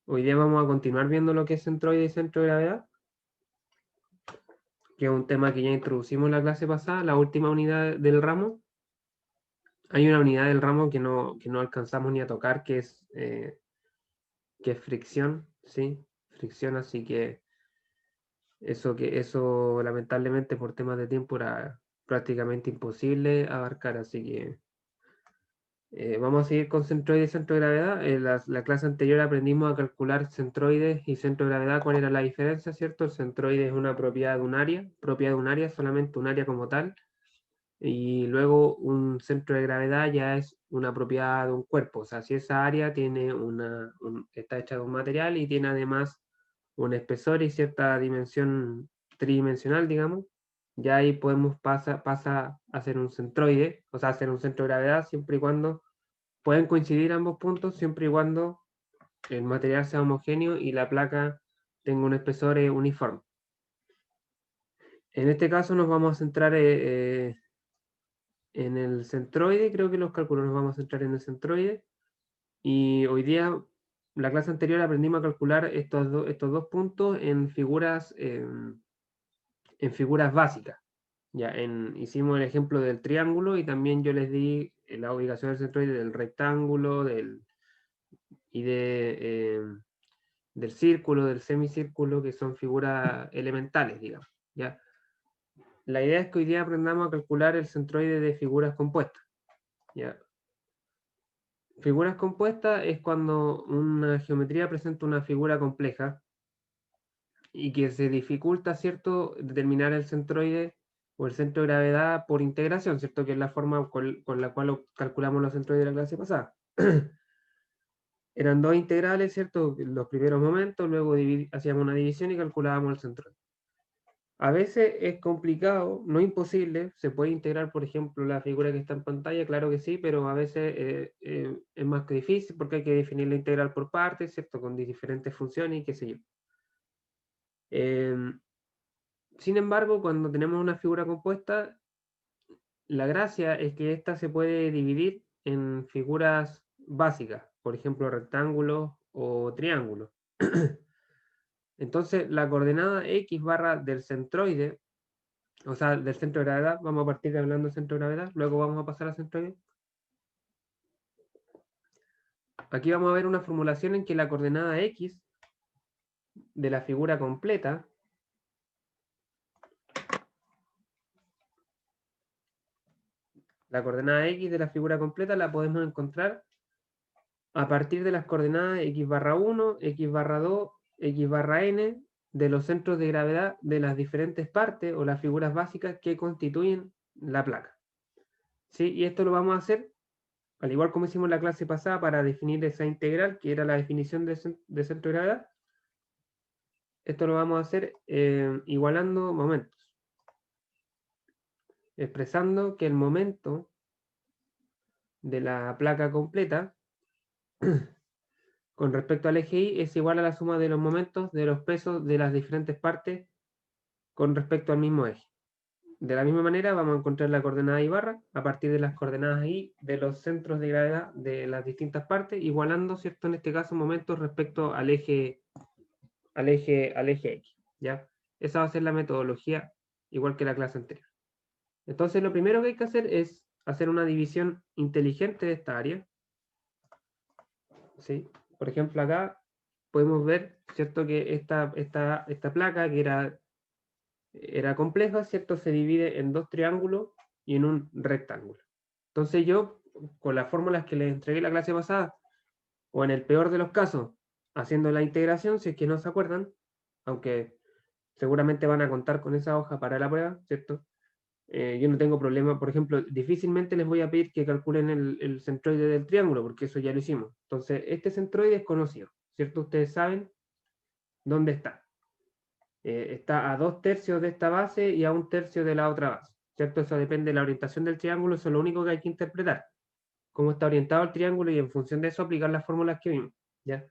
Hoy día vamos a continuar viendo lo que es centroide y centro de gravedad, que es un tema que ya introducimos en la clase pasada, la última unidad del ramo. Hay una unidad del ramo que no alcanzamos ni a tocar, que es fricción, ¿sí? Fricción, así que eso lamentablemente por temas de tiempo era prácticamente imposible abarcar, así que vamos a seguir con centroide y centro de gravedad. En la clase anterior aprendimos a calcular centroides y centro de gravedad, cuál era la diferencia, ¿cierto? El centroide es una propiedad de un área, solamente un área como tal, y luego un centro de gravedad ya es una propiedad de un cuerpo, o sea, si esa área está hecha de un material y tiene además un espesor y cierta dimensión tridimensional, digamos, ya ahí pasa a ser un centroide, o sea, a ser un centro de gravedad, siempre y cuando pueden coincidir ambos puntos, siempre y cuando el material sea homogéneo y la placa tenga un espesor uniforme. En este caso nos vamos a centrar en el centroide, creo que los cálculos nos vamos a centrar en el centroide. Y hoy día, la clase anterior aprendimos a calcular estos dos puntos en figuras básicas. Hicimos el ejemplo del triángulo y también yo les di la ubicación del centroide del rectángulo y del círculo, del semicírculo, que son figuras elementales, digamos. ¿Ya? La idea es que hoy día aprendamos a calcular el centroide de figuras compuestas. ¿Ya? Figuras compuestas es cuando una geometría presenta una figura compleja y que se dificulta, ¿cierto?, determinar el centroide o el centro de gravedad por integración, ¿cierto?, que es la forma con la cual calculamos los centroides de la clase pasada. Eran dos integrales, ¿cierto?, los primeros momentos, luego hacíamos una división y calculábamos el centroide. A veces es complicado, no imposible, se puede integrar, por ejemplo, la figura que está en pantalla, claro que sí, pero a veces es más que difícil porque hay que definir la integral por partes, ¿cierto? Con diferentes funciones y qué sé yo. Sin embargo, cuando tenemos una figura compuesta, la gracia es que esta se puede dividir en figuras básicas, por ejemplo, rectángulos o triángulos. Entonces, la coordenada x barra del centroide, o sea, del centro de gravedad, vamos a partir hablando del centro de gravedad, luego vamos a pasar al centroide. Aquí vamos a ver una formulación en que la coordenada x de la figura completa la podemos encontrar a partir de las coordenadas x barra 1, x barra 2, x barra n de los centros de gravedad de las diferentes partes o las figuras básicas que constituyen la placa. ¿Sí? Y esto lo vamos a hacer, al igual como hicimos en la clase pasada, para definir esa integral, que era la definición de centro de gravedad. Esto lo vamos a hacer igualando momentos, expresando que el momento de la placa completa con respecto al eje Y es igual a la suma de los momentos de los pesos de las diferentes partes con respecto al mismo eje. De la misma manera vamos a encontrar la coordenada Y barra a partir de las coordenadas Y de los centros de gravedad de las distintas partes, igualando, ¿cierto?, en este caso momentos respecto al eje X. ¿Ya? Esa va a ser la metodología igual que la clase anterior. Entonces lo primero que hay que hacer es hacer una división inteligente de esta área. ¿Sí? Por ejemplo, acá podemos ver, ¿cierto?, que esta placa que era compleja, ¿cierto?, se divide en dos triángulos y en un rectángulo. Entonces yo, con las fórmulas que les entregué la clase pasada, o en el peor de los casos, haciendo la integración, si es que no se acuerdan, aunque seguramente van a contar con esa hoja para la prueba, ¿cierto? Yo no tengo problema, por ejemplo, difícilmente les voy a pedir que calculen el centroide del triángulo, porque eso ya lo hicimos. Entonces, este centroide es conocido, ¿cierto? Ustedes saben dónde está. Está a 2/3 de esta base y a 1/3 de la otra base, ¿cierto? Eso depende de la orientación del triángulo, eso es lo único que hay que interpretar. Cómo está orientado el triángulo y en función de eso aplicar las fórmulas que vimos, ¿ya?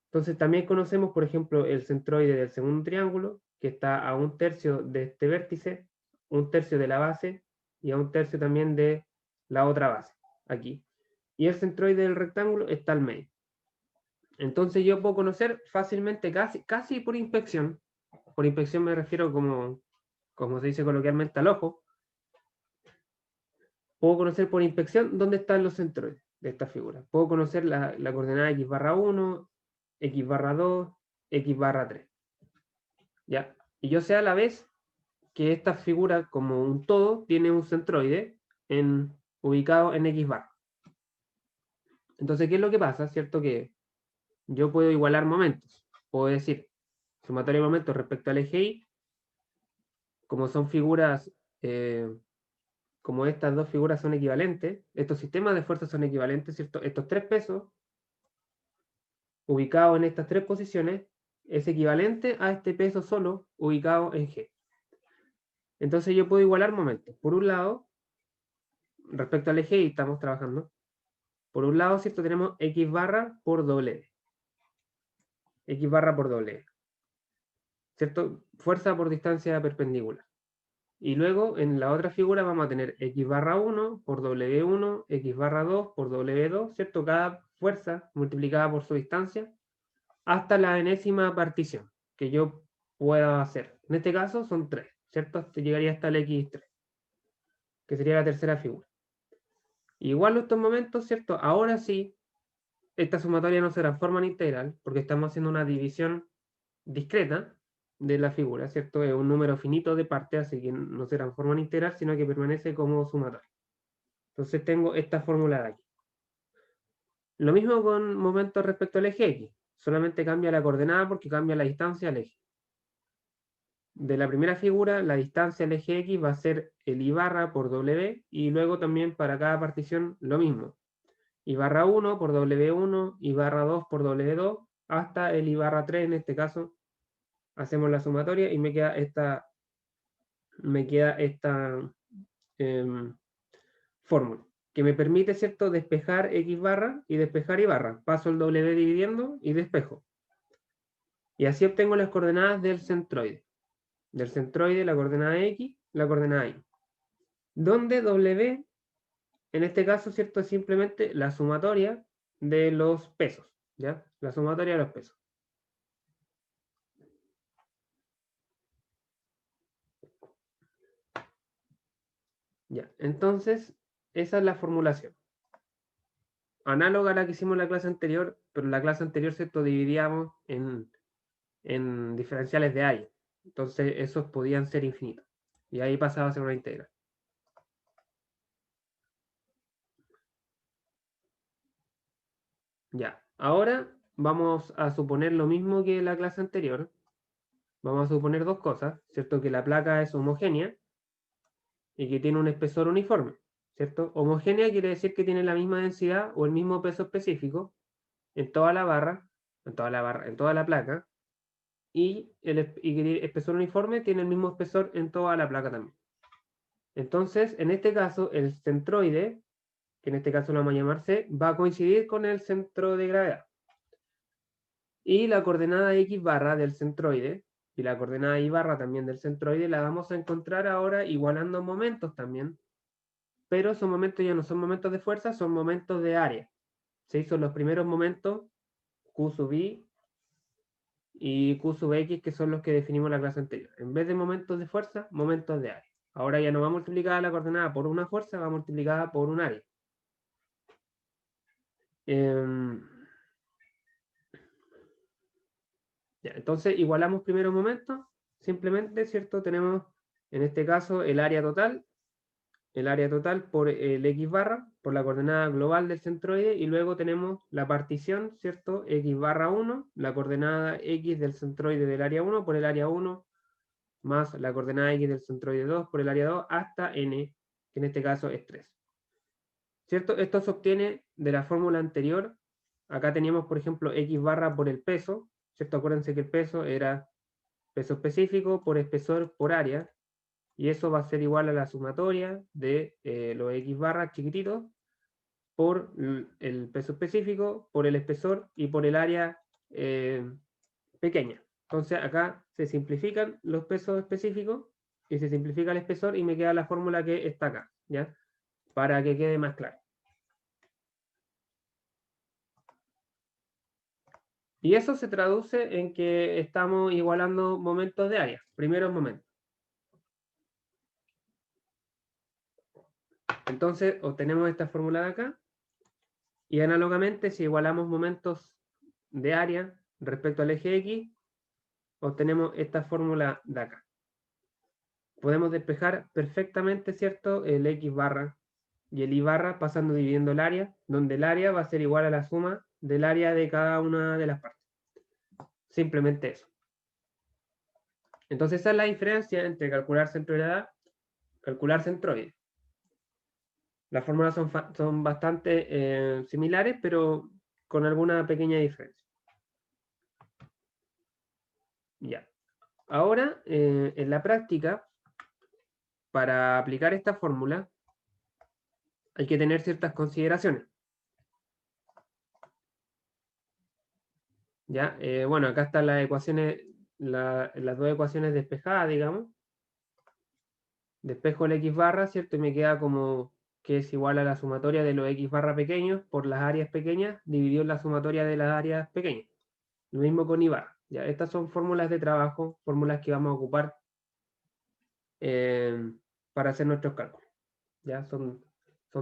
Entonces, también conocemos, por ejemplo, el centroide del segundo triángulo, que está a 1/3 de este vértice, 1/3 de la base y a 1/3 también de la otra base, aquí. Y el centroide del rectángulo está al medio. Entonces yo puedo conocer fácilmente, casi por inspección me refiero como se dice coloquialmente al ojo, puedo conocer por inspección dónde están los centroides de esta figura. Puedo conocer la coordenada x/1, x/2, x/3. ¿Ya? Y yo sé a la vez que esta figura como un todo tiene un centroide ubicado en x barra. Entonces, ¿qué es lo que pasa? ¿Cierto? Que yo puedo igualar momentos. Puedo decir, sumatoria de momentos respecto al eje Y, como son figuras, como estas dos figuras son equivalentes, estos sistemas de fuerzas son equivalentes, ¿cierto? Estos tres pesos, ubicados en estas tres posiciones, es equivalente a este peso solo, ubicado en G. Entonces yo puedo igualar momentos. Por un lado, respecto al eje Y estamos trabajando, por un lado, ¿cierto? Tenemos x barra por W. X barra por W. ¿Cierto? Fuerza por distancia perpendicular. Y luego en la otra figura vamos a tener x/1 por W1, x/2 por W2, ¿cierto? Cada fuerza multiplicada por su distancia hasta la enésima partición que yo pueda hacer. En este caso son 3, ¿cierto? Llegaría hasta el x3, que sería la tercera figura. Igual en estos momentos, ¿cierto? Ahora sí, esta sumatoria no se transforma en integral porque estamos haciendo una división discreta de la figura, ¿cierto? Es un número finito de partes, así que no se transforma en integral, sino que permanece como sumatoria. Entonces tengo esta fórmula de aquí. Lo mismo con momentos respecto al eje X, solamente cambia la coordenada porque cambia la distancia al eje. De la primera figura, la distancia al eje X va a ser el I barra por W, y luego también para cada partición lo mismo. I barra 1 por W1, I barra 2 por W2, hasta el I barra 3 en este caso. Hacemos la sumatoria y me queda esta fórmula, que me permite, ¿cierto?, despejar X barra y despejar Y barra. Paso el W dividiendo y despejo. Y así obtengo las coordenadas del centroide. Del centroide, la coordenada X, la coordenada Y. Donde W, en este caso, ¿cierto?, es simplemente la sumatoria de los pesos. ¿Ya? La sumatoria de los pesos. Ya, entonces, esa es la formulación. Análoga a la que hicimos en la clase anterior, pero en la clase anterior, ¿cierto?, dividíamos en diferenciales de área. Entonces, esos podían ser infinitos. Y ahí pasaba a ser una integral. Ya, ahora vamos a suponer lo mismo que en la clase anterior. Vamos a suponer dos cosas, ¿cierto? Que la placa es homogénea y que tiene un espesor uniforme, ¿cierto? Homogénea quiere decir que tiene la misma densidad o el mismo peso específico en toda la barra, en toda la placa, y el espesor uniforme tiene el mismo espesor en toda la placa también. Entonces, en este caso, el centroide, que en este caso lo vamos a llamar C, va a coincidir con el centro de gravedad. Y la coordenada X barra del centroide, y la coordenada Y barra también del centroide, la vamos a encontrar ahora igualando momentos también. Pero esos momentos ya no son momentos de fuerza, son momentos de área. ¿Sí? Son los primeros momentos, Q sub I y Q sub X, que son los que definimos en la clase anterior. En vez de momentos de fuerza, momentos de área. Ahora ya no va multiplicada la coordenada por una fuerza, va multiplicada por un área. Ya, entonces igualamos primero momentos, simplemente, ¿cierto? Tenemos en este caso el área total por el X barra, por la coordenada global del centroide, y luego tenemos la partición, ¿cierto? X barra 1, la coordenada X del centroide del área 1 por el área 1, más la coordenada X del centroide 2 por el área 2, hasta N, que en este caso es 3. ¿Cierto? Esto se obtiene de la fórmula anterior. Acá teníamos, por ejemplo, X barra por el peso, ¿cierto? Acuérdense que el peso era peso específico por espesor por área, y eso va a ser igual a la sumatoria de los X barras chiquititos por el peso específico, por el espesor y por el área pequeña. Entonces acá se simplifican los pesos específicos y se simplifica el espesor y me queda la fórmula que está acá, ¿ya? Para que quede más claro. Y eso se traduce en que estamos igualando momentos de área, primeros momentos. Entonces obtenemos esta fórmula de acá. Y análogamente, si igualamos momentos de área respecto al eje X, obtenemos esta fórmula de acá. Podemos despejar perfectamente, ¿cierto?, el X barra y el Y barra pasando dividiendo el área, donde el área va a ser igual a la suma del área de cada una de las partes. Simplemente eso. Entonces esa es la diferencia entre calcular centroidad y calcular centroide. Las fórmulas son bastante similares, pero con alguna pequeña diferencia. Ya. Ahora, en la práctica, para aplicar esta fórmula, hay que tener ciertas consideraciones. ¿Ya? Bueno, acá están las ecuaciones, las dos ecuaciones despejadas, digamos. Despejo el X barra, ¿cierto? Y me queda como que es igual a la sumatoria de los X barra pequeños por las áreas pequeñas, dividido en la sumatoria de las áreas pequeñas. Lo mismo con Y barra. ¿Ya? Estas son fórmulas de trabajo, fórmulas que vamos a ocupar para hacer nuestros cálculos. ¿Ya? Son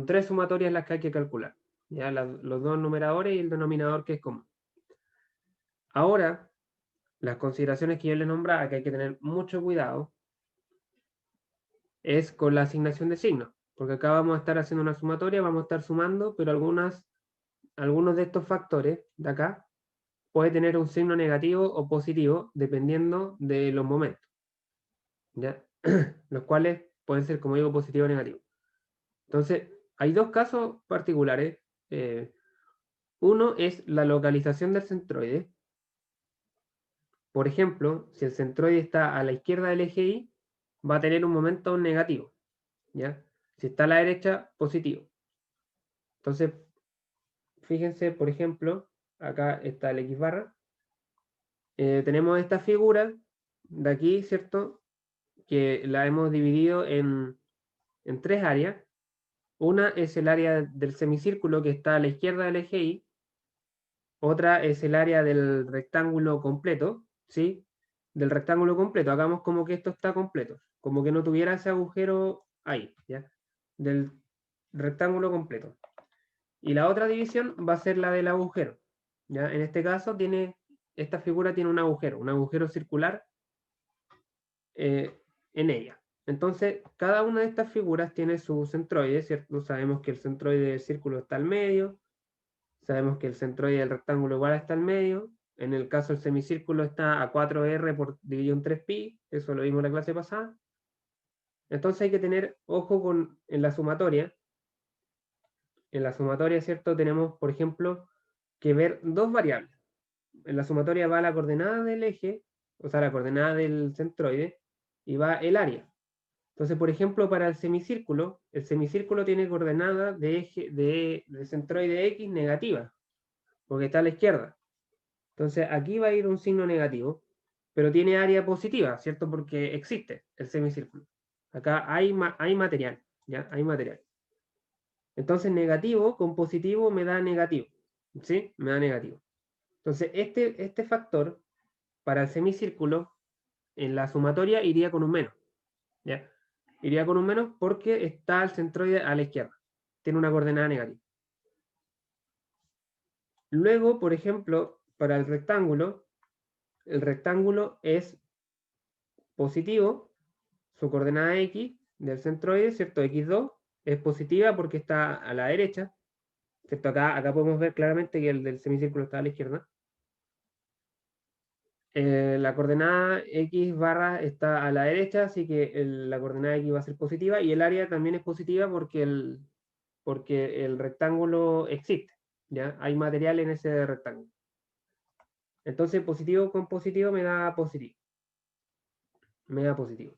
tres sumatorias las que hay que calcular. ¿Ya? Los dos numeradores y el denominador que es común. Ahora, las consideraciones que yo les nombraba, que hay que tener mucho cuidado, es con la asignación de signos. Porque acá vamos a estar haciendo una sumatoria, vamos a estar sumando, pero algunos de estos factores de acá puede tener un signo negativo o positivo dependiendo de los momentos. ¿Ya? Los cuales pueden ser, como digo, positivo o negativo. Entonces, hay dos casos particulares. Uno es la localización del centroide. Por ejemplo, si el centroide está a la izquierda del eje Y, va a tener un momento negativo. ¿Ya? Si está a la derecha, positivo. Entonces, fíjense, por ejemplo, acá está el X barra. Tenemos esta figura de aquí, ¿cierto? Que la hemos dividido en tres áreas. Una es el área del semicírculo que está a la izquierda del eje Y. Otra es el área del rectángulo completo, ¿sí? Del rectángulo completo. Hagamos como que esto está completo. Como que no tuviera ese agujero ahí, ¿ya? Del rectángulo completo. Y la otra división va a ser la del agujero, ¿ya? En este caso esta figura tiene un agujero circular en ella. Entonces, cada una de estas figuras tiene su centroide, ¿cierto? Sabemos que el centroide del círculo está al medio, sabemos que el centroide del rectángulo igual está al medio, en el caso del semicírculo está a 4r por dividido en 3pi, eso lo vimos en la clase pasada. Entonces hay que tener ojo en la sumatoria. En la sumatoria, ¿cierto? Tenemos, por ejemplo, que ver dos variables. En la sumatoria va la coordenada del eje, o sea, la coordenada del centroide, y va el área. Entonces, por ejemplo, para el semicírculo tiene coordenada de centroide X negativa, porque está a la izquierda. Entonces, aquí va a ir un signo negativo, pero tiene área positiva, ¿cierto? Porque existe el semicírculo. Acá hay material, ¿ya? Hay material. Entonces, negativo con positivo me da negativo, ¿sí? Me da negativo. Entonces, este factor para el semicírculo en la sumatoria iría con un menos, ¿ya? Iría con un menos porque está el centroide a la izquierda. Tiene una coordenada negativa. Luego, por ejemplo, para el rectángulo es positivo, su coordenada X del centroide, ¿cierto? X2 es positiva porque está a la derecha, ¿cierto? Acá podemos ver claramente que el del semicírculo está a la izquierda. La coordenada X barra está a la derecha, así que la coordenada X va a ser positiva y el área también es positiva porque el rectángulo existe, ¿ya? Hay material en ese rectángulo. Entonces positivo con positivo me da positivo. Me da positivo.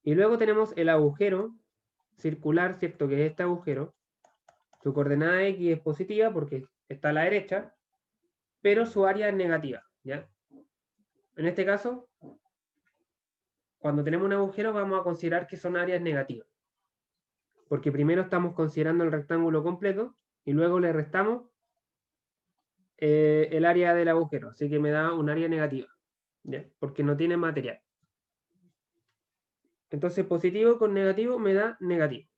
Y luego tenemos el agujero circular, ¿cierto? Que es este agujero. Su coordenada X es positiva porque está a la derecha, pero su área es negativa, ¿ya? En este caso, cuando tenemos un agujero vamos a considerar que son áreas negativas. Porque primero estamos considerando el rectángulo completo y luego le restamos el área del agujero, así que me da un área negativa, ¿ya? Porque no tiene material. Entonces positivo con negativo me da negativo.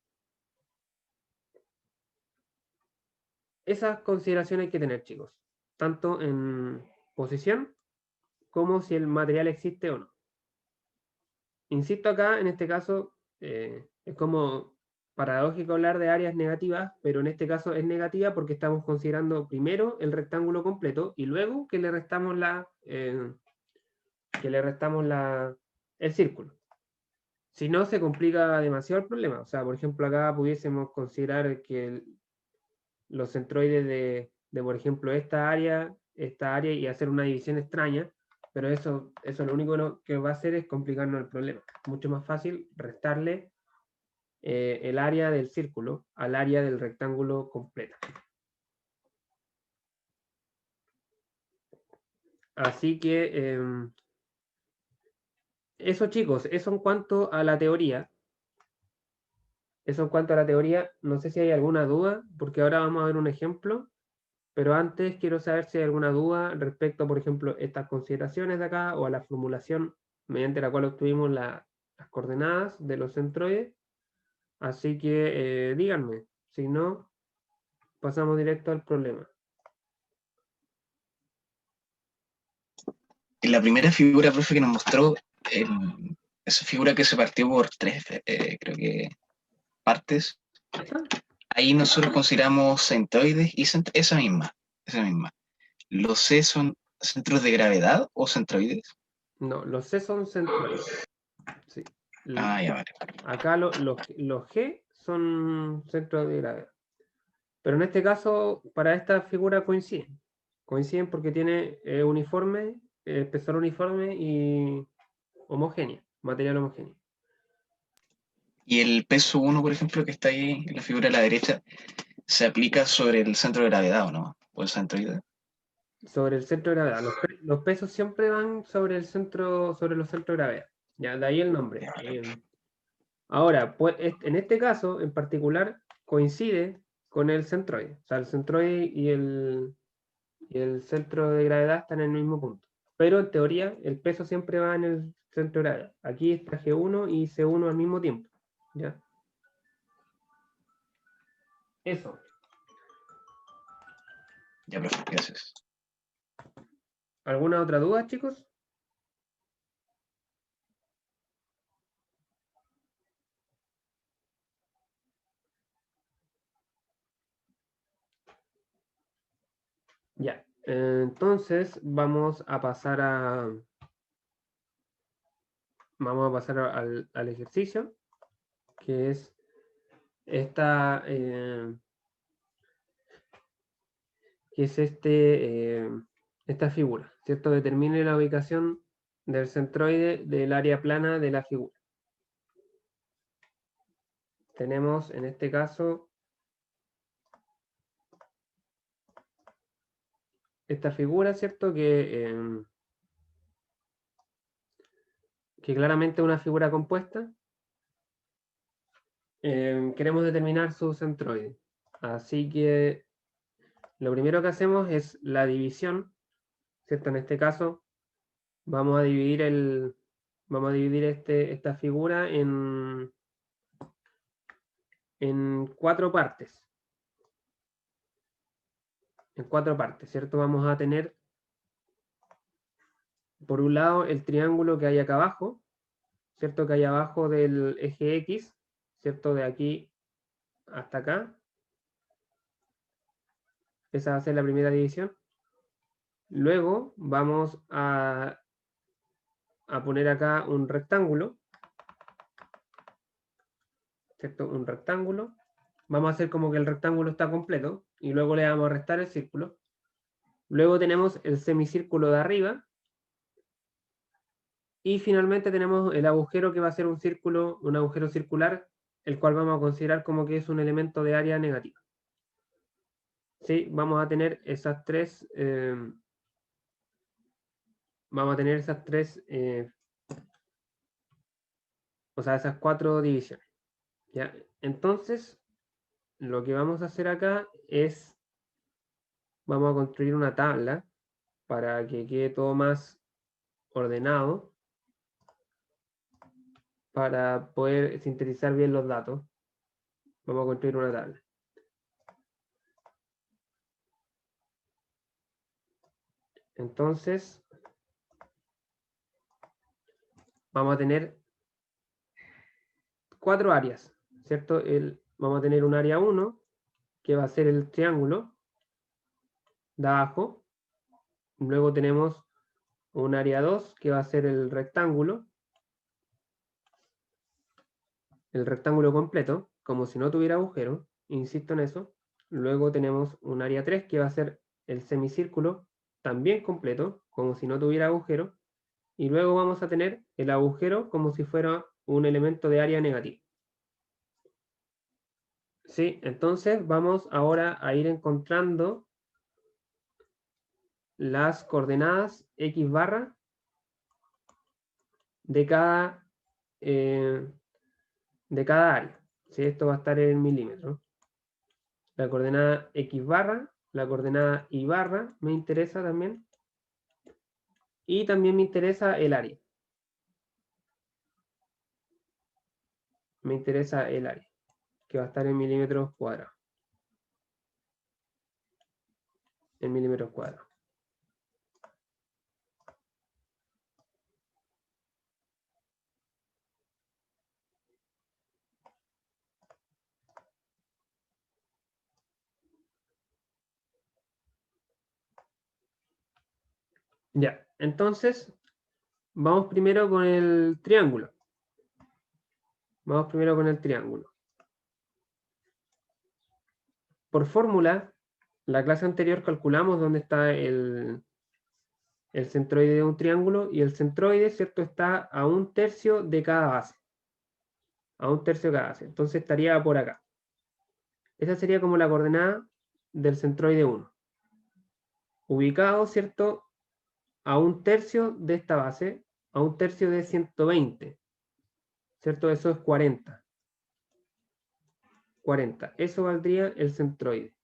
Esas consideraciones hay que tener, chicos, tanto en posición como si el material existe o no. Insisto acá, en este caso, es como paradójico hablar de áreas negativas, pero en este caso es negativa porque estamos considerando primero el rectángulo completo y luego que le restamos el círculo. Si no, se complica demasiado el problema. O sea, por ejemplo, acá pudiésemos considerar que los centroides por ejemplo, esta área y hacer una división extraña, pero eso lo único que va a hacer es complicarnos el problema. Mucho más fácil restarle el área del círculo al área del rectángulo completo. Así que eso, chicos, eso en cuanto a la teoría. Eso en cuanto a la teoría, no sé si hay alguna duda, porque ahora vamos a ver un ejemplo, pero antes quiero saber si hay alguna duda respecto, por ejemplo, estas consideraciones de acá o a la formulación mediante la cual obtuvimos las coordenadas de los centroides. Así que díganme, si no, pasamos directo al problema. En la primera figura, profe, que nos mostró, esa figura que se partió por tres, creo que, partes, ¿Esa? ahí nosotros consideramos centroides y esa misma, esa misma. ¿Los C son centros de gravedad o centroides? No, los C son centroides. Sí. Ah, ya vale. Acá los G son centros de gravedad. Pero en este caso, para esta figura coinciden. Coinciden porque tiene uniforme, espesor uniforme y homogénea, material homogéneo. Y el peso 1, por ejemplo, que está ahí en la figura de la derecha, se aplica sobre el centro de gravedad, ¿o no? ¿O el centroide? Sobre el centro de gravedad. Los pesos siempre van sobre el centro, sobre los centros de gravedad. Ya, de ahí el nombre. Ahora, pues, en este caso, en particular, coincide con el centroide. O sea, el centroide y el centro de gravedad están en el mismo punto. Pero en teoría, el peso siempre va en el centro de gravedad. Aquí está G1 y C1 al mismo tiempo. ¿Ya? Eso. Ya, profe, gracias. ¿Alguna otra duda, chicos? Ya. Entonces, vamos a pasar al ejercicio, que es esta, que es esta figura, ¿cierto? Determine la ubicación del centroide del área plana de la figura. Tenemos en este caso esta figura, ¿cierto? Que claramente es una figura compuesta. Queremos determinar su centroide. Así que lo primero que hacemos es la división, ¿cierto? En este caso vamos a dividir esta figura en 4 partes. En 4 partes, ¿cierto? Vamos a tener por un lado el triángulo que hay acá abajo, ¿cierto? Que hay abajo del eje X, ¿cierto? De aquí hasta acá. Esa va a ser la primera división. Luego vamos a poner acá un rectángulo, ¿cierto? Un rectángulo. Vamos a hacer como que el rectángulo está completo y luego le vamos a restar el círculo. Luego tenemos el semicírculo de arriba. Y finalmente tenemos el agujero que va a ser un círculo, un agujero circular, el cual vamos a considerar como que es un elemento de área negativa. ¿Sí? Vamos a tener esas tres, o sea, esas 4 divisiones. ¿Ya? Entonces, lo que vamos a hacer acá es, vamos a construir una tabla para que quede todo más ordenado, para poder sintetizar bien los datos. Vamos a construir una tabla. Entonces, vamos a tener 4 áreas, ¿cierto? Vamos a tener un área 1, que va a ser el triángulo de abajo. Luego tenemos un área 2, que va a ser el rectángulo completo, como si no tuviera agujero, insisto en eso. Luego tenemos un área 3, que va a ser el semicírculo, también completo, como si no tuviera agujero. Y luego vamos a tener el agujero como si fuera un elemento de área negativo. ¿Sí? Entonces vamos ahora a ir encontrando las coordenadas x barra de cada área. ¿Sí? Esto va a estar en milímetros. La coordenada x barra, la coordenada y barra me interesa también. Y también me interesa el área. Me interesa el área, que va a estar en milímetros cuadrados. En milímetros cuadrados. Ya, entonces vamos primero con el triángulo. Vamos primero con el triángulo. Por fórmula, la clase anterior calculamos dónde está el centroide de un triángulo, y el centroide, ¿cierto?, está a 1/3 de cada base. A 1/3 de cada base. Entonces estaría por acá. Esa sería como la coordenada del centroide 1. Ubicado, ¿cierto?, a 1/3 de esta base, a 1/3 de 120. ¿Cierto? Eso es 40. 40. Eso valdría el centroide.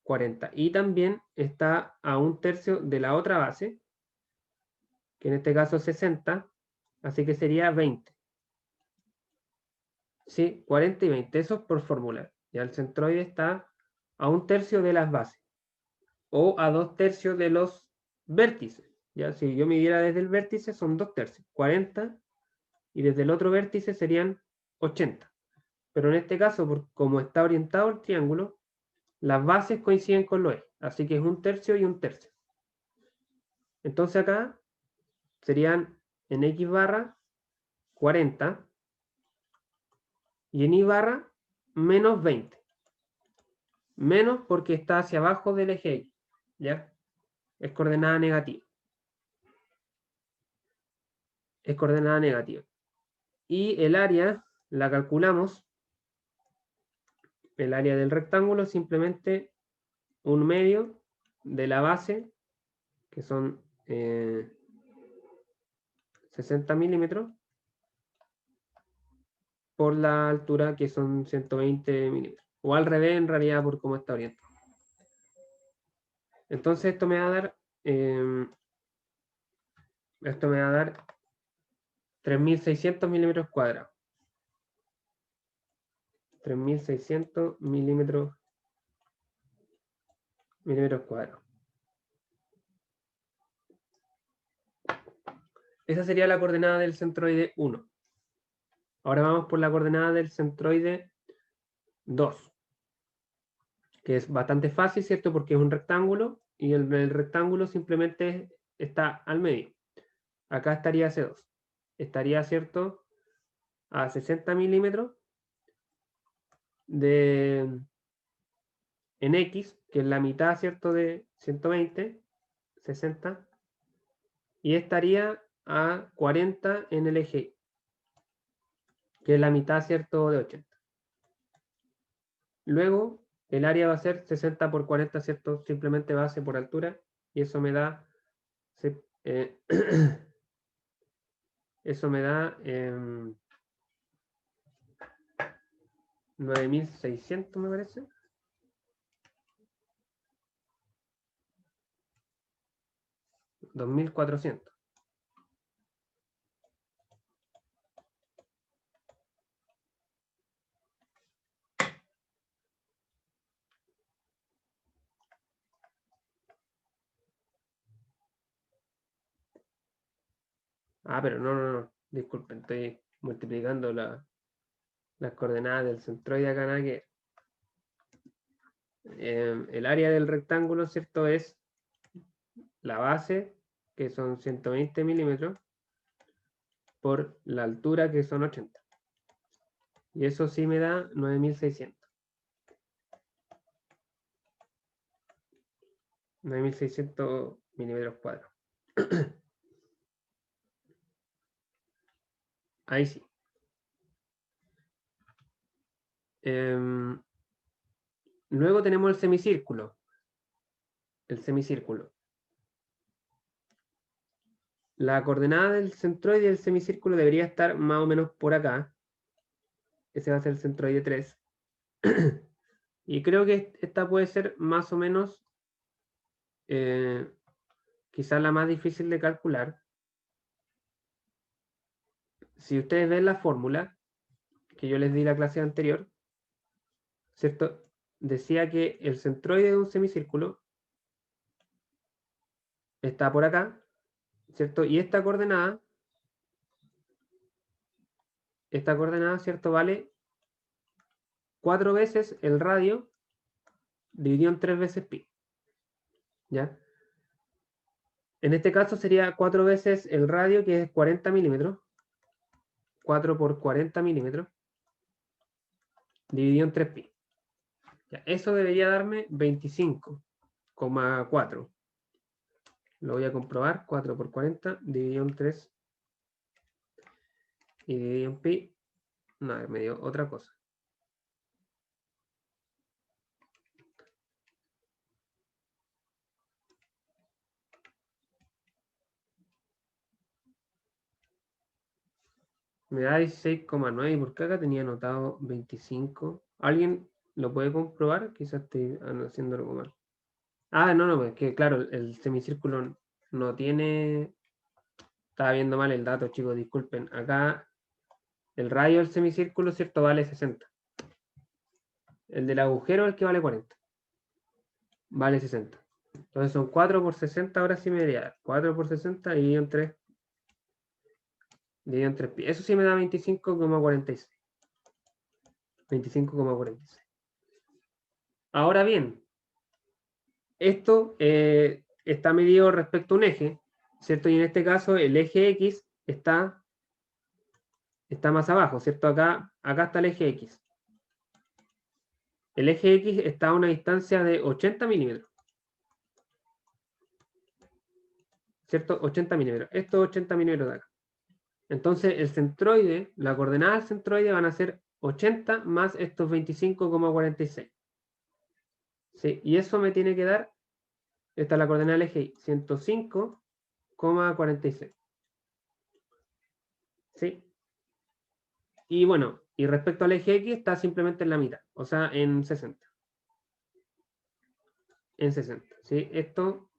40. Y también está a 1/3 de la otra base, que en este caso es 60, así que sería 20. Sí, 40 y 20, eso es por fórmula. Ya el centroide está a 1/3 de las bases, o a 2/3 de los vértices. Ya, si yo midiera desde el vértice, son 2/3, 40, y desde el otro vértice serían 80. Pero en este caso, como está orientado el triángulo, las bases coinciden con los ejes, así que es 1/3 y 1/3. Entonces acá serían en x barra 40 y en y barra menos 20. Menos porque está hacia abajo del eje X, ¿ya? Es coordenada negativa. Es coordenada negativa. Y el área la calculamos. El área del rectángulo simplemente 1/2 de la base, que son 60 milímetros, por la altura, que son 120 milímetros. O al revés, en realidad, por cómo está orientado. Entonces esto me va a dar 3.600 milímetros cuadrados. 3.600 milímetros cuadrados. Esa sería la coordenada del centroide 1. Ahora vamos por la coordenada del centroide 2, que es bastante fácil, ¿cierto? Porque es un rectángulo, y el rectángulo simplemente está al medio. Acá estaría C2. Estaría, ¿cierto?, a 60 milímetros en X, que es la mitad, ¿cierto?, de 120, 60, y estaría a 40 en el eje Y, que es la mitad, ¿cierto?, de 80. Luego, el área va a ser 60 por 40, ¿cierto? Simplemente base por altura, y eso me da eso me da 9.600, me parece. 2400. Ah, pero no. Disculpen, estoy multiplicando las coordenadas del centroide acá, nada que el área del rectángulo, ¿cierto? Es la base, que son 120 milímetros, por la altura, que son 80. Y eso sí me da 9600. 9600 milímetros cuadrados. Ahí sí. Luego tenemos el semicírculo. El semicírculo. La coordenada del centroide del semicírculo debería estar más o menos por acá. Ese va a ser el centroide 3. Y creo que esta puede ser más o menos quizás la más difícil de calcular. Si ustedes ven la fórmula que yo les di la clase anterior, ¿cierto? Decía que el centroide de un semicírculo está por acá, ¿cierto? Y esta coordenada, ¿cierto? Vale 4 veces el radio dividido en 3 veces pi. ¿Ya? En este caso sería 4 veces el radio, que es 40 milímetros. 4 por 40 milímetros. Dividido en 3 pi. Ya, eso debería darme 25,4. Lo voy a comprobar. 4 por 40 dividido en 3 y dividido en pi. No, me dio otra cosa. Me da 16,9. ¿Y por qué acá tenía anotado 25? ¿Alguien lo puede comprobar? Quizás estoy haciendo algo mal. Ah, no, pues que claro, el semicírculo no tiene... Estaba viendo mal el dato, chicos, disculpen. Acá el radio del semicírculo, ¿cierto? Vale 60. El del agujero es el que vale 40. Vale 60. Entonces son 4 por 60, ahora sí me debería dar. 4 por 60 dividido en 3. Dividido en 3 pi. Eso sí me da 25,46. 25,46. Ahora bien, esto está medido respecto a un eje, ¿cierto? Y en este caso el eje X está más abajo, ¿cierto? Acá está el eje X. El eje X está a una distancia de 80 milímetros. ¿Cierto? 80 milímetros. Esto es 80 milímetros de acá. Entonces el centroide, la coordenada del centroide van a ser 80 más estos 25,46. ¿Sí? Y eso me tiene que dar, esta es la coordenada del eje Y, 105,46. ¿Sí? Y bueno, y respecto al eje X está simplemente en la mitad, o sea, en 60. En 60, ¿sí? Esto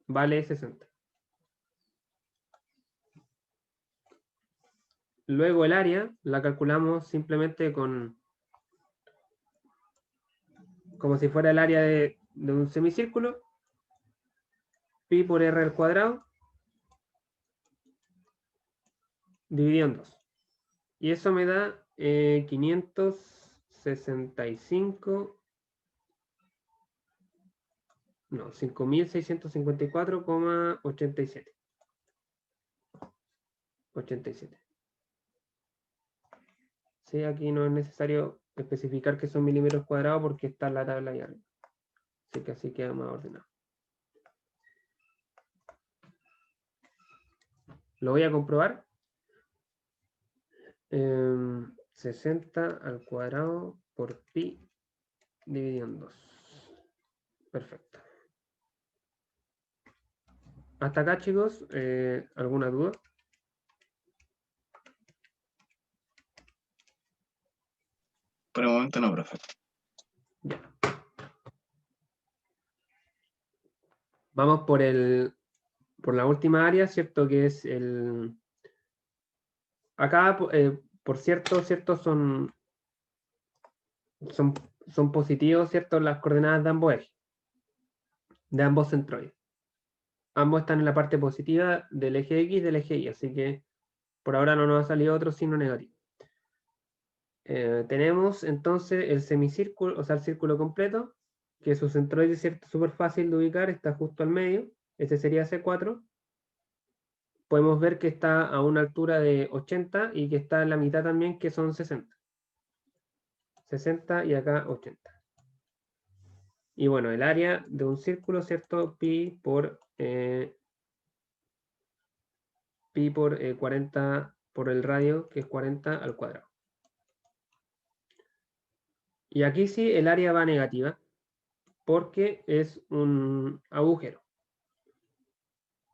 vale 60. Luego el área la calculamos simplemente con, como si fuera el área de un semicírculo, pi por r al cuadrado, dividido en 2. Y eso me da 565, no, 5654,87. 87. Sí, aquí no es necesario especificar que son milímetros cuadrados porque está en la tabla ahí arriba. Así que así queda más ordenado. Lo voy a comprobar. 60 al cuadrado por pi dividido en 2. Perfecto. Hasta acá, chicos, ¿alguna duda? Por el momento no, profe. Ya. Vamos por el por la última área, ¿cierto? Que es el... Acá, por cierto, son positivos, ¿cierto? Las coordenadas de ambos ejes, de ambos centroides. Ambos están en la parte positiva del eje X y del eje Y, así que por ahora no nos ha salido otro signo negativo. Tenemos entonces el semicírculo, o sea, el círculo completo, que su centroide es súper fácil de ubicar, está justo al medio. Este sería C4. Podemos ver que está a una altura de 80 y que está en la mitad también, que son 60. 60 y acá 80. Y bueno, el área de un círculo, ¿cierto? Pi por 40 por el radio, que es 40 al cuadrado. Y aquí sí el área va negativa, porque es un agujero.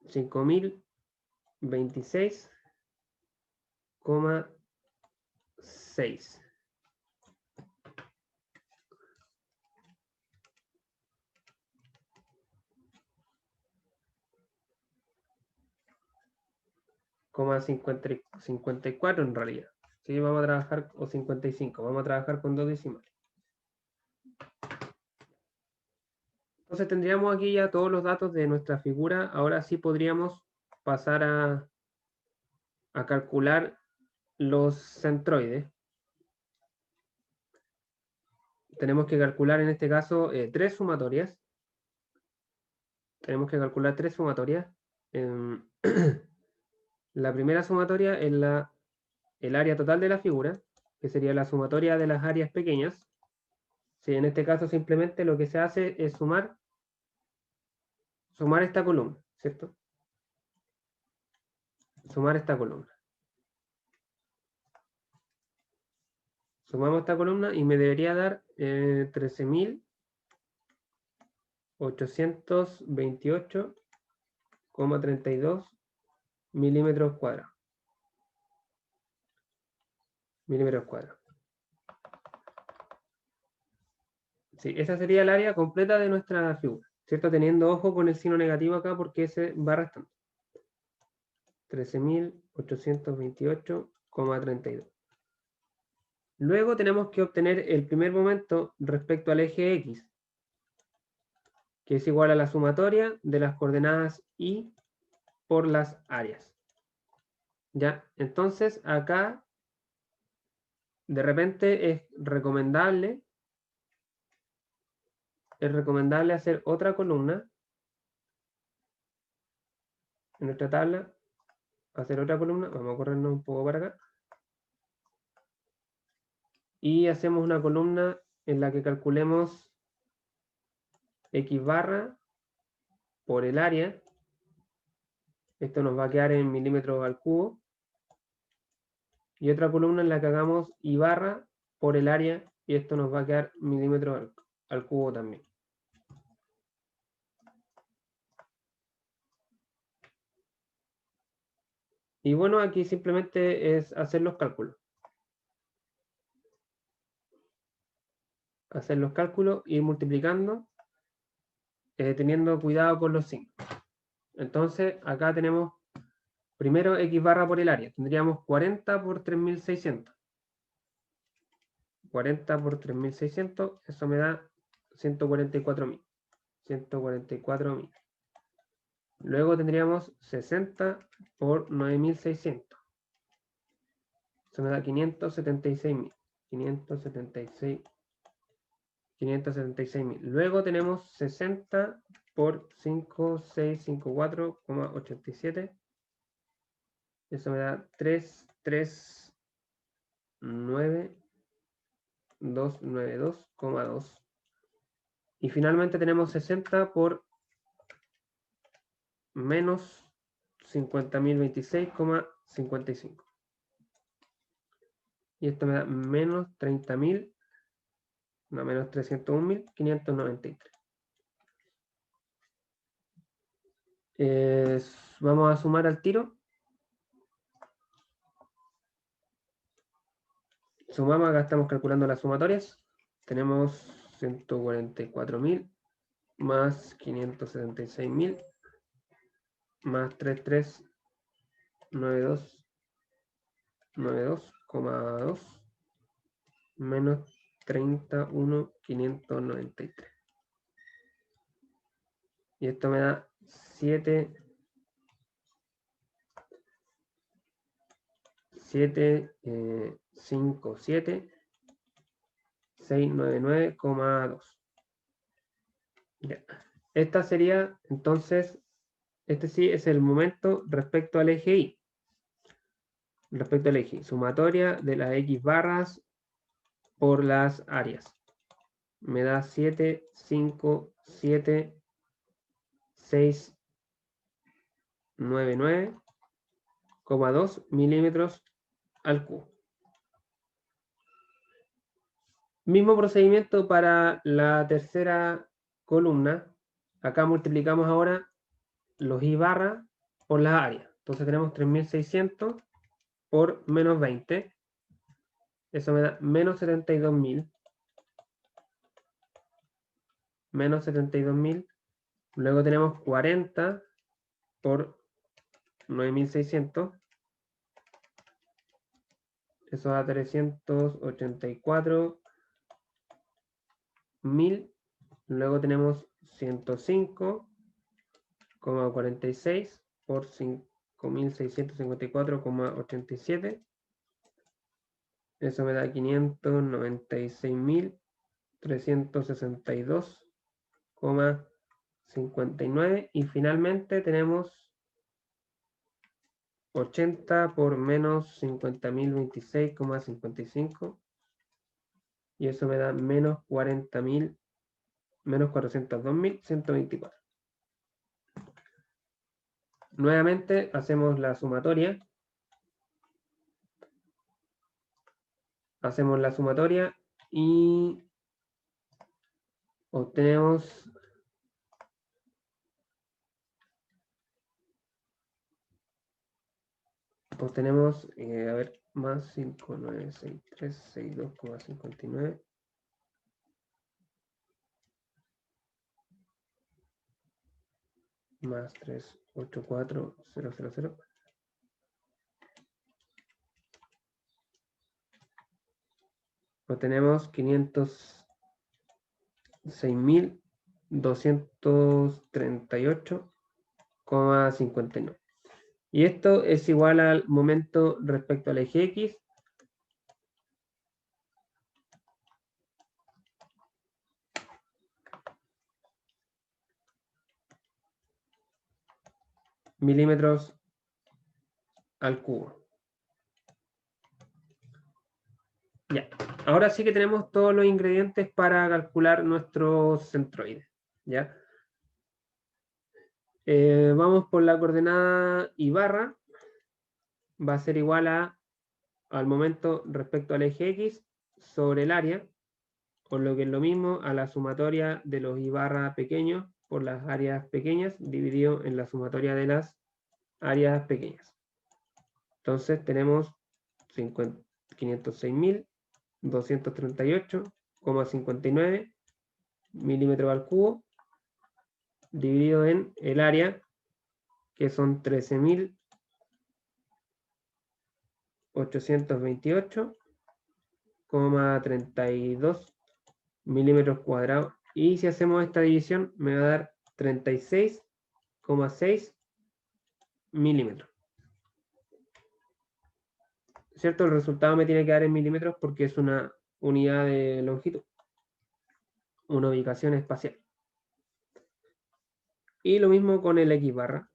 5026,6. Coma 54 en realidad. Sí, vamos a trabajar, o 55, vamos a trabajar con dos decimales. Entonces tendríamos aquí ya todos los datos de nuestra figura. Ahora sí podríamos pasar a calcular los centroides. Tenemos que calcular en este caso tres sumatorias. Tenemos que calcular tres sumatorias. La primera sumatoria es el área total de la figura, que sería la sumatoria de las áreas pequeñas. Sí, en este caso simplemente lo que se hace es sumar esta columna, ¿cierto? Sumar esta columna. Sumamos esta columna y me debería dar 13.828,32 milímetros cuadrados. Sí, esa sería el área completa de nuestra figura, ¿cierto? Teniendo ojo con el signo negativo acá porque se va restando. 13.828,32. Luego tenemos que obtener el primer momento respecto al eje X, que es igual a la sumatoria de las coordenadas Y por las áreas. ¿Ya? Entonces, acá, de repente es recomendable hacer otra columna en nuestra tabla, hacer otra columna, vamos a corrernos un poco para acá, y hacemos una columna en la que calculemos X barra por el área. Esto nos va a quedar en milímetros al cubo. Y otra columna en la que hagamos Y barra por el área, y esto nos va a quedar milímetros al cubo también. Y bueno, aquí simplemente es hacer los cálculos. Hacer los cálculos y multiplicando, teniendo cuidado con los signos. Entonces, acá tenemos primero X barra por el área. Tendríamos 40 por 3600. 40 por 3600, eso me da 144.000. 144.000. Luego tendríamos 60 por 9600. Eso me da 576.000. 576.000. Luego tenemos 60 por 5654,87. Eso me da 339.292,2. Y finalmente tenemos 60 por menos 50.026,55. Y esto me da menos 30.000, no, menos 301.593. Vamos a sumar al tiro. Sumamos, acá estamos calculando las sumatorias. Tenemos 144.000 más 576.000 más 3392,2 menos 31.593. Y esto me da 757,699,2. Ya. Esta sería, entonces, este sí es el momento respecto al eje Y. Respecto al eje Y, sumatoria de las X barras por las áreas. Me da 757,699,2 milímetros al cubo. Mismo procedimiento para la tercera columna. Acá multiplicamos ahora los I barra por las áreas. Entonces tenemos 3600 por menos 20. Eso me da menos 72.000. Menos 72.000. Luego tenemos 40 por 9.600. Eso da 384.000. Luego tenemos 105,46 por 5.654,87. Eso me da 596.362,59. Y finalmente tenemos 80 por menos 50.026,55. Y eso me da menos 402.124. Nuevamente hacemos la sumatoria. Hacemos la sumatoria y obtenemos a ver, más 596.362,59 más 384.000. Obtenemos 506.238,59. Y esto es igual al momento respecto al eje X. Milímetros al cubo. Ya. Ahora sí que tenemos todos los ingredientes para calcular nuestro centroide. ¿Ya? Vamos por la coordenada y barra. Va a ser igual al momento respecto al eje X sobre el área, por lo que es lo mismo a la sumatoria de los I barra pequeños por las áreas pequeñas dividido en la sumatoria de las áreas pequeñas. Entonces tenemos 506.238,59 milímetros al cubo dividido en el área, que son 13.828,32 milímetros cuadrados. Y si hacemos esta división, me va a dar 36,6 milímetros. ¿Cierto? El resultado me tiene que dar en milímetros porque es una unidad de longitud, una ubicación espacial. Y lo mismo con el X barra,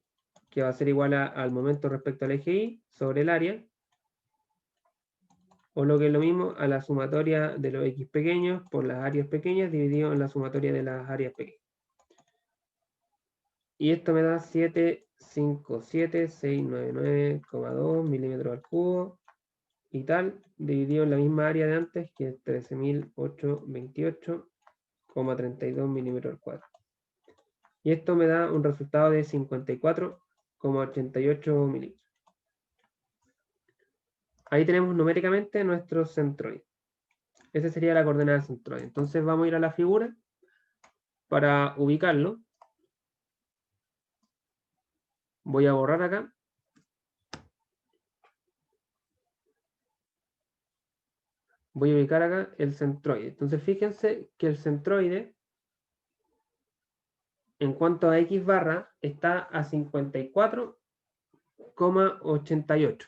que va a ser igual al momento respecto al eje Y sobre el área, o lo que es lo mismo a la sumatoria de los X pequeños por las áreas pequeñas dividido en la sumatoria de las áreas pequeñas. Y esto me da 757.699,2 milímetros al cubo y tal, dividido en la misma área de antes, que es 13.828,32 milímetros al cuadrado. Y esto me da un resultado de 54,88 milímetros. Ahí tenemos numéricamente nuestro centroide. Esa sería la coordenada del centroide. Entonces vamos a ir a la figura para ubicarlo. Voy a borrar acá. Voy a ubicar acá el centroide. Entonces fíjense que el centroide, en cuanto a X barra, está a 54,88.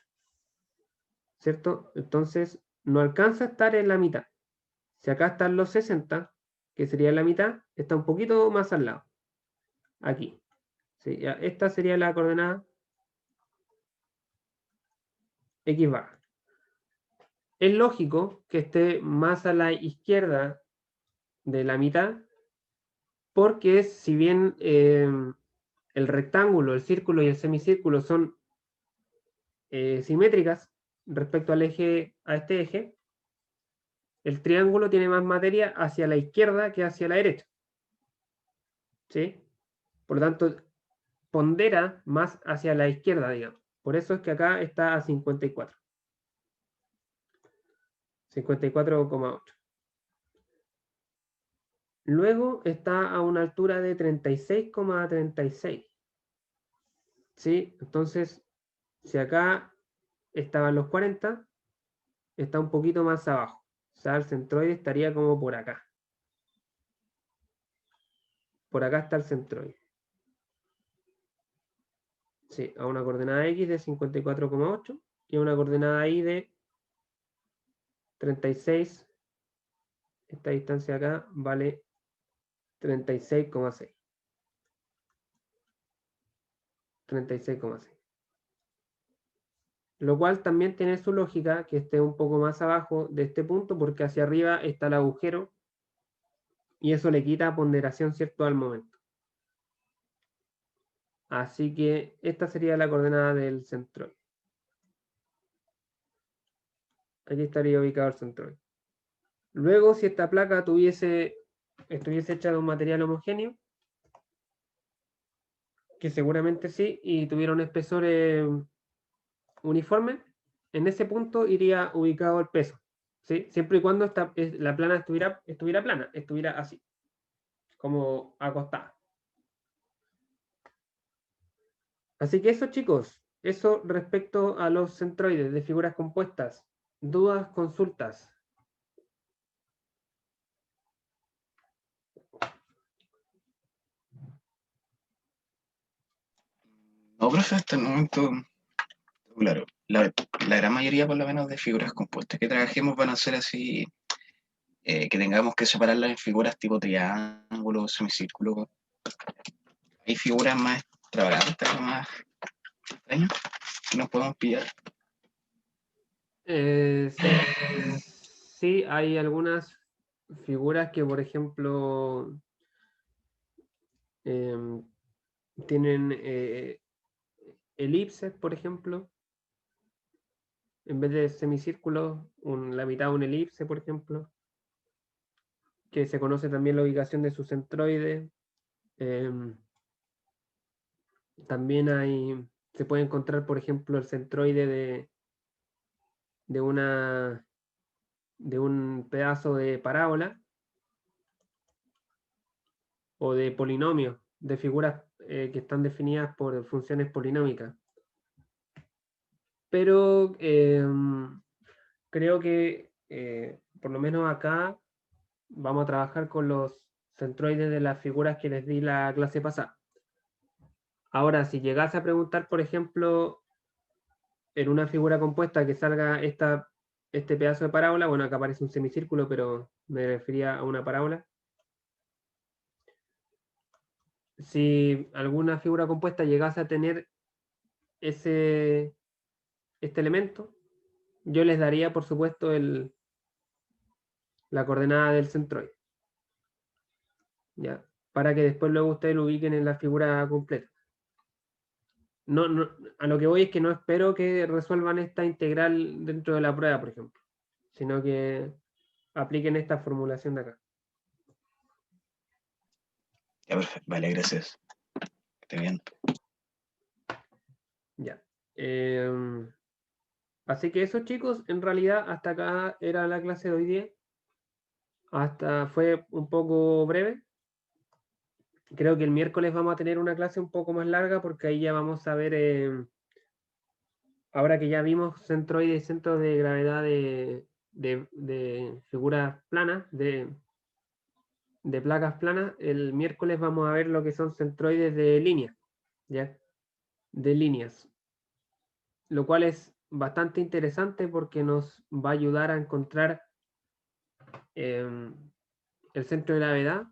¿Cierto? Entonces no alcanza a estar en la mitad. Si acá están los 60, que sería la mitad, está un poquito más al lado. Aquí. ¿Sí? Ya, esta sería la coordenada X barra. Es lógico que esté más a la izquierda de la mitad, porque si bien el rectángulo, el círculo y el semicírculo son simétricas respecto al eje, a este eje, el triángulo tiene más materia hacia la izquierda que hacia la derecha. ¿Sí? Por lo tanto, pondera más hacia la izquierda, digamos. Por eso es que acá está a 54. 54,8. Luego está a una altura de 36,36. ¿Sí? Entonces, si acá estaban los 40, está un poquito más abajo. O sea, el centroide estaría como por acá. Por acá está el centroide. Sí, a una coordenada X de 54,8 y a una coordenada Y de 36. Esta distancia acá vale 36,6. 36,6. Lo cual también tiene su lógica que esté un poco más abajo de este punto, porque hacia arriba está el agujero y eso le quita ponderación, ¿cierto?, al momento. Así que esta sería la coordenada del centroide. Aquí estaría ubicado el centroide. Luego, si esta placa estuviese hecha de un material homogéneo, que seguramente sí, y tuviera un espesor uniforme, en ese punto iría ubicado el peso, ¿sí? Siempre y cuando la plana estuviera plana, estuviera así, como acostada. Así que eso, chicos, eso respecto a los centroides de figuras compuestas. ¿Dudas, consultas? No, profe, hasta el momento, claro, la gran mayoría, por lo menos, de figuras compuestas que trabajemos van a ser así, que tengamos que separarlas en figuras tipo triángulo, semicírculo. Hay figuras más extravagantes, más extrañas, que nos podemos pillar. Sí, hay algunas figuras que, por ejemplo, tienen elipses, por ejemplo, en vez de semicírculos, la mitad de un elipse, por ejemplo, que se conoce también la ubicación de su centroide. También se puede encontrar, por ejemplo, el centroide de un pedazo de parábola o de polinomio, de figuras que están definidas por funciones polinómicas. Pero creo que por lo menos acá vamos a trabajar con los centroides de las figuras que les di la clase pasada. Ahora, si llegase a preguntar, por ejemplo, en una figura compuesta que salga este pedazo de parábola, bueno, acá aparece un semicírculo, pero me refería a una parábola. Si alguna figura compuesta llegase a tener este elemento, yo les daría, por supuesto, la coordenada del centroide. ¿Ya? Para que después luego ustedes lo ubiquen en la figura completa. No, a lo que voy es que no espero que resuelvan esta integral dentro de la prueba, por ejemplo, sino que apliquen esta formulación de acá. Ya, perfecto. Vale, gracias. Esté bien. Ya. Así que eso, chicos, en realidad hasta acá era la clase de hoy día. Fue un poco breve, creo que el miércoles vamos a tener una clase un poco más larga porque ahí ya vamos a ver, ahora que ya vimos centroides y centros de gravedad de figuras planas, de placas planas, el miércoles vamos a ver lo que son centroides de líneas, ¿ya? De líneas, lo cual es bastante interesante porque nos va a ayudar a encontrar el centro de gravedad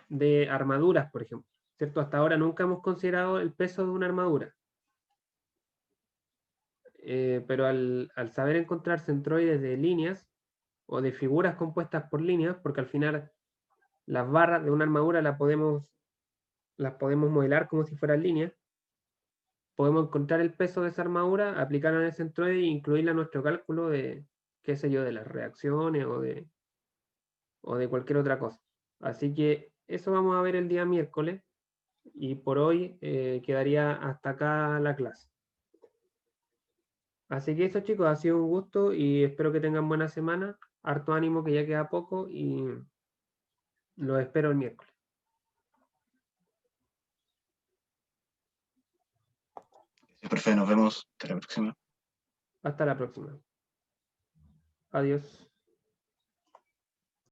de armaduras, por ejemplo, ¿cierto? Hasta ahora nunca hemos considerado el peso de una armadura, pero al saber encontrar centroides de líneas o de figuras compuestas por líneas, porque al final las barras de una armadura las podemos modelar como si fueran líneas, podemos encontrar el peso de esa armadura, aplicarla en el centroide e incluirla en nuestro cálculo de, qué sé yo, de las reacciones o de cualquier otra cosa. Así que eso vamos a ver el día miércoles y por hoy quedaría hasta acá la clase. Así que eso, chicos, ha sido un gusto y espero que tengan buena semana. Harto ánimo que ya queda poco y los espero el miércoles. Profe, nos vemos hasta la próxima. Hasta la próxima. Adiós.